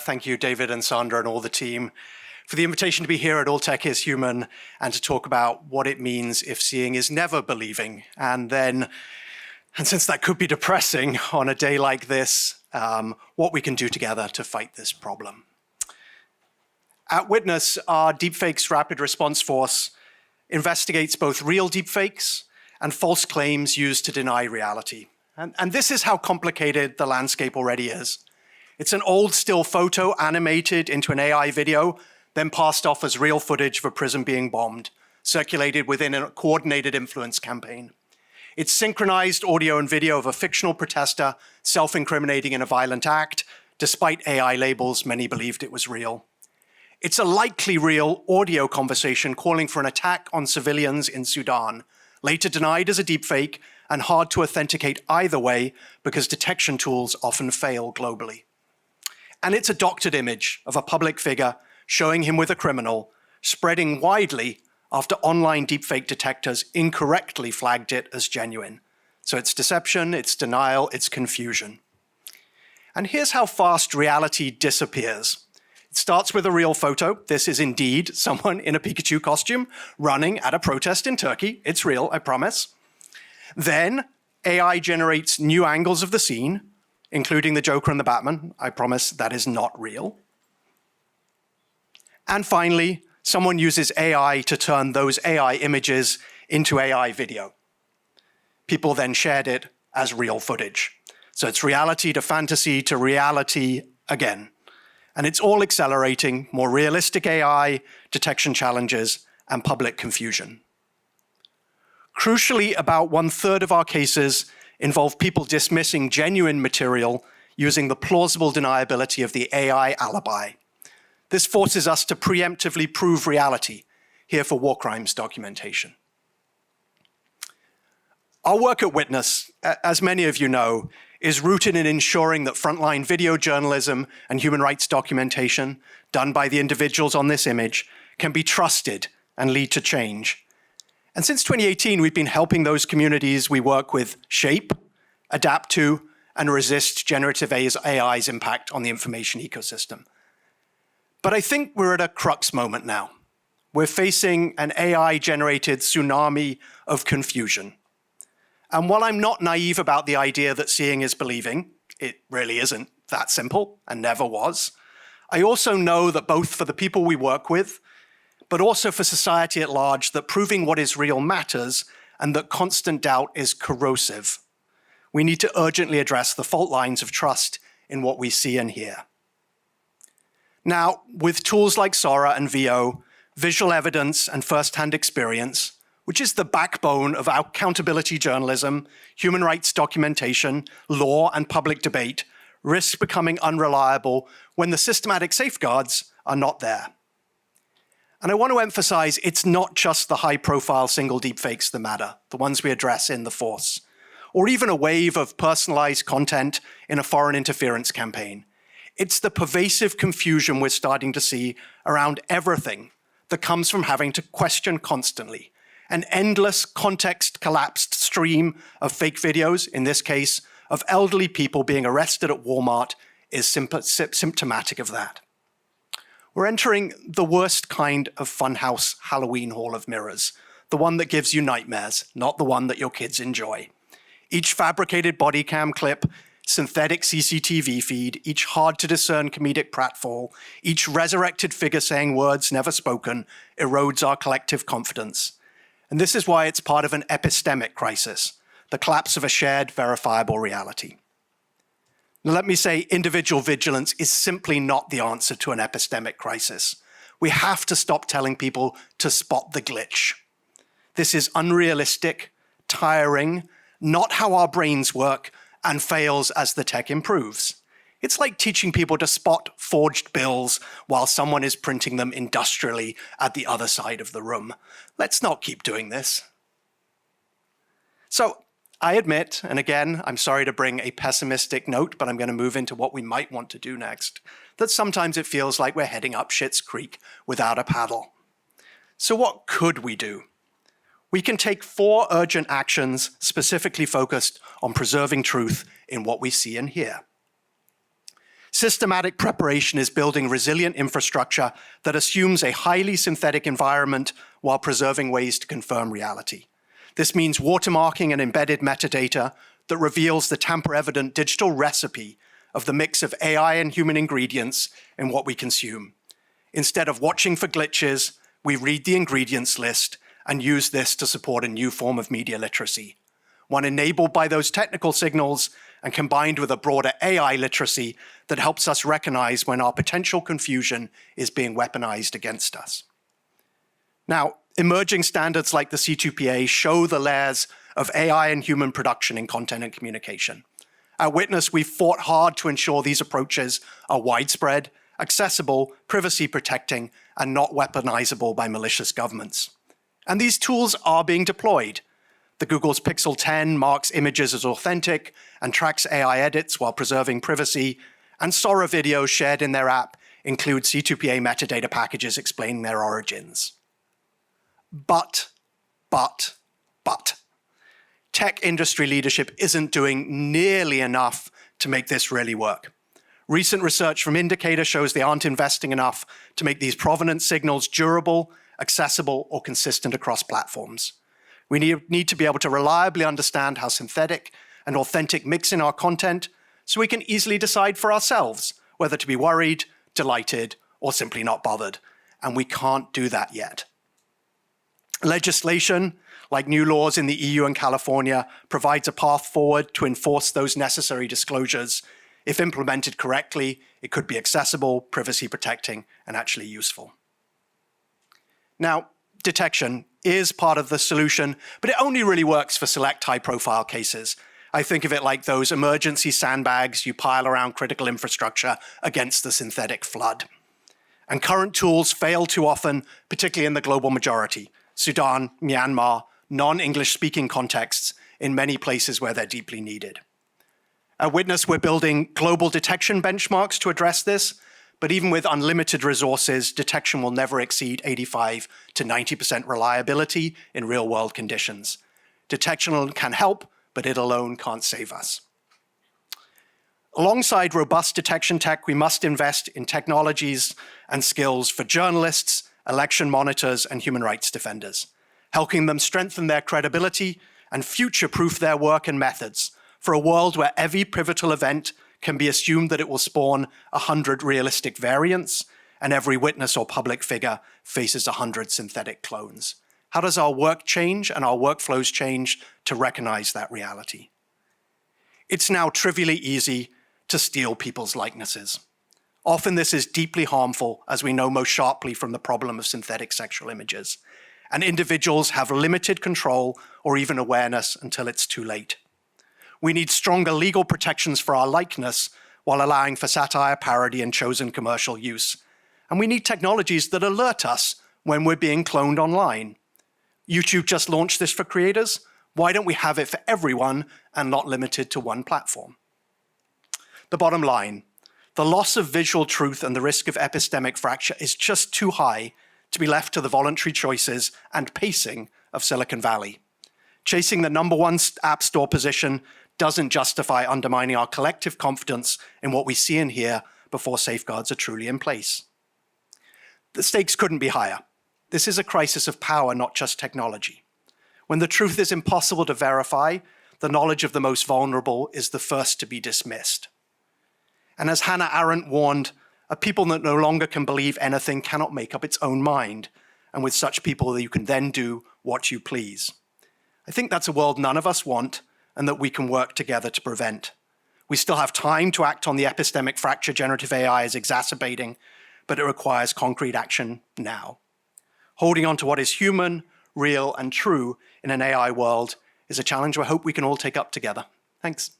Thank you, David and Sandra and all the team, for the invitation to be here at All Tech is Human and to talk about what it means if seeing is never believing. And since that could be depressing on a day like this, what we can do together to fight this problem. At Witness, our Deepfakes Rapid Response Force investigates both real deepfakes and false claims used to deny reality. And this is how complicated the landscape already is. It's an old still photo animated into an AI video, then passed off as real footage of a prison being bombed, circulated within a coordinated influence campaign. It's synchronized audio and video of a fictional protester self-incriminating in a violent act. Despite AI labels, many believed it was real. It's a likely real audio conversation calling for an attack on civilians in Sudan, later denied as a deepfake and hard to authenticate either way because detection tools often fail globally. And it's a doctored image of a public figure showing him with a criminal, spreading widely after online deepfake detectors incorrectly flagged it as genuine. So it's deception, it's denial, it's confusion. And here's how fast reality disappears. It starts with a real photo. This is indeed someone in a Pikachu costume running at a protest in Turkey. It's real, I promise. Then AI generates new angles of the scene, including the Joker and the Batman. I promise that is not real. And finally, someone uses AI to turn those AI images into AI video. People then shared it as real footage. So it's reality to fantasy to reality again. And it's all accelerating more realistic AI, detection challenges, and public confusion. Crucially, about 1/3 of our cases involve people dismissing genuine material using the plausible deniability of the AI alibi. This forces us to preemptively prove reality, here for war crimes documentation. Our work at Witness, as many of you know, is rooted in ensuring that frontline video journalism and human rights documentation done by the individuals on this image can be trusted and lead to change. And since 2018, we've been helping those communities we work with shape, adapt to, and resist generative AI's impact on the information ecosystem. But I think we're at a crux moment now. We're facing an AI-generated tsunami of confusion. And while I'm not naive about the idea that seeing is believing, it really isn't that simple and never was, I also know that both for the people we work with, but also for society at large, that proving what is real matters and that constant doubt is corrosive. We need to urgently address the fault lines of trust in what we see and hear. Now, with tools like Sora and VO, visual evidence and first-hand experience, which is the backbone of accountability journalism, human rights documentation, law, and public debate, risk becoming unreliable when the systematic safeguards are not there. And I want to emphasize it's not just the high-profile single deepfakes that matter, the ones we address in the force, or even a wave of personalized content in a foreign interference campaign. It's the pervasive confusion we're starting to see around everything that comes from having to question constantly. An endless context-collapsed stream of fake videos, in this case, of elderly people being arrested at Walmart, is symptomatic of that. We're entering the worst kind of funhouse Halloween Hall of Mirrors, the one that gives you nightmares, not the one that your kids enjoy. Each fabricated body cam clip, synthetic CCTV feed, each hard-to-discern comedic pratfall, each resurrected figure saying words never spoken, erodes our collective confidence. And this is why it's part of an epistemic crisis, the collapse of a shared, verifiable reality. Now, let me say, individual vigilance is simply not the answer to an epistemic crisis. We have to stop telling people to spot the glitch. This is unrealistic, tiring, not how our brains work, and fails as the tech improves. It's like teaching people to spot forged bills while someone is printing them industrially at the other side of the room. Let's not keep doing this. So I admit, and again, I'm sorry to bring a pessimistic note, but I'm going to move into what we might want to do next, that sometimes it feels like we're heading up Schitt's Creek without a paddle. So what could we do? We can take 4 urgent actions specifically focused on preserving truth in what we see and hear. Systematic preparation is building resilient infrastructure that assumes a highly synthetic environment while preserving ways to confirm reality. This means watermarking and embedded metadata that reveals the tamper-evident digital recipe of the mix of AI and human ingredients in what we consume. Instead of watching for glitches, we read the ingredients list and use this to support a new form of media literacy, one enabled by those technical signals and combined with a broader AI literacy that helps us recognize when our potential confusion is being weaponized against us. Now, emerging standards like the C2PA show the layers of AI and human production in content and communication. At Witness, we've fought hard to ensure these approaches are widespread, accessible, privacy-protecting, and not weaponizable by malicious governments. And these tools are being deployed. The Google's Pixel 10 marks images as authentic and tracks AI edits while preserving privacy, and Sora videos shared in their app include C2PA metadata packages explaining their origins. But, tech industry leadership isn't doing nearly enough to make this really work. Recent research from Indicator shows they aren't investing enough to make these provenance signals durable, accessible, or consistent across platforms. We need to be able to reliably understand how synthetic and authentic mix in our content so we can easily decide for ourselves whether to be worried, delighted, or simply not bothered. And we can't do that yet. Legislation, like new laws in the EU and California, provides a path forward to enforce those necessary disclosures. If implemented correctly, it could be accessible, privacy protecting, and actually useful. Now, detection is part of the solution, but it only really works for select high-profile cases. I think of it like those emergency sandbags you pile around critical infrastructure against the synthetic flood. And current tools fail too often, particularly in the global majority, Sudan, Myanmar, non-English speaking contexts, in many places where they're deeply needed. At Witness, we're building global detection benchmarks to address this, but even with unlimited resources, detection will never exceed 85 to 90% reliability in real-world conditions. Detection can help, but it alone can't save us. Alongside robust detection tech, we must invest in technologies and skills for journalists, election monitors, and human rights defenders, helping them strengthen their credibility and future-proof their work and methods for a world where every pivotal event can be assumed that it will spawn 100 realistic variants, and every witness or public figure faces 100 synthetic clones. How does our work change and our workflows change to recognize that reality? It's now trivially easy to steal people's likenesses. Often this is deeply harmful, as we know most sharply from the problem of synthetic sexual images. And individuals have limited control or even awareness until it's too late. We need stronger legal protections for our likeness while allowing for satire, parody, and chosen commercial use. And we need technologies that alert us when we're being cloned online. YouTube just launched this for creators. Why don't we have it for everyone and not limited to one platform? The bottom line, the loss of visual truth and the risk of epistemic fracture is just too high to be left to the voluntary choices and pacing of Silicon Valley. Chasing the #1 app store position doesn't justify undermining our collective confidence in what we see and hear before safeguards are truly in place. The stakes couldn't be higher. This is a crisis of power, not just technology. When the truth is impossible to verify, the knowledge of the most vulnerable is the first to be dismissed. And as Hannah Arendt warned, a people that no longer can believe anything cannot make up its own mind, and with such people you can then do what you please. I think that's a world none of us want, and that we can work together to prevent. We still have time to act on the epistemic fracture generative AI is exacerbating, but it requires concrete action now. Holding on to what is human, real, and true in an AI world is a challenge I hope we can all take up together. Thanks.